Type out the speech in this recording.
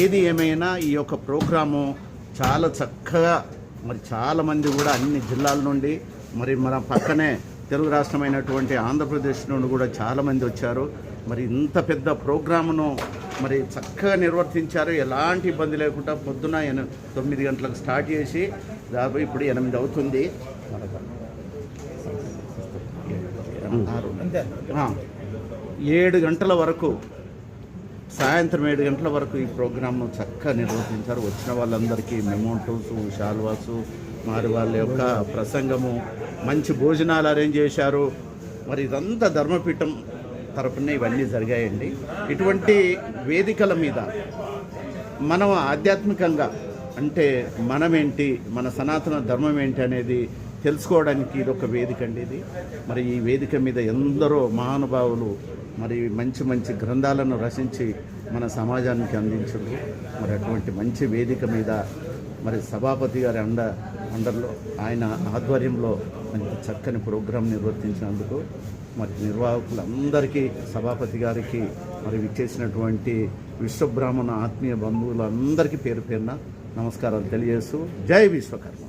ఏది ఏమైనా ఈ యొక్క ప్రోగ్రాము చాలా చక్కగా మరి చాలామంది కూడా అన్ని జిల్లాల నుండి మరి మన పక్కనే తెలుగు రాష్ట్రమైనటువంటి ఆంధ్రప్రదేశ్ నుండి కూడా చాలామంది వచ్చారు. మరి ఇంత పెద్ద ప్రోగ్రామును మరి చక్కగా నిర్వర్తించారు. ఎలాంటి ఇబ్బంది లేకుండా పొద్దున 9 గంటలకు స్టార్ట్ చేసి దాదాపు ఇప్పుడు 8 అవుతుంది. 7 గంటల వరకు, సాయంత్రం 7 గంటల వరకు ఈ ప్రోగ్రామ్ను చక్కగా నిర్వర్తించారు. వచ్చిన వాళ్ళందరికీ మెమోంటోస్, షాల్వాసు, మరి వాళ్ళ యొక్క ప్రసంగము, మంచి భోజనాలు అరేంజ్ చేశారు. మరి ఇదంతా ధర్మపీఠం తరపున ఇవన్నీ జరిగాయండి. ఇటువంటి వేదికల మీద మనం ఆధ్యాత్మికంగా అంటే మనమేంటి, మన సనాతన ధర్మం ఏంటి అనేది తెలుసుకోవడానికి ఇదొక వేదిక అండి ఇది. మరి ఈ వేదిక మీద ఎందరో మహానుభావులు మరి మంచి మంచి గ్రంథాలను రచించి మన సమాజానికి అందించారు. మరి అటువంటి మంచి వేదిక మీద మరి సభాపతి గారి అండర్లో ఆయన ఆధ్వర్యంలో మంచి చక్కని ప్రోగ్రాం నిర్వర్తించినందుకు మరి నిర్వాహకులందరికీ, సభాపతి గారికి, మరి విచ్చేసినటువంటి విశ్వబ్రాహ్మణ ఆత్మీయ బంధువులందరికీ పేరు పేరున నమస్కారాలు తెలియజేస్తూ జై విశ్వకర్మ.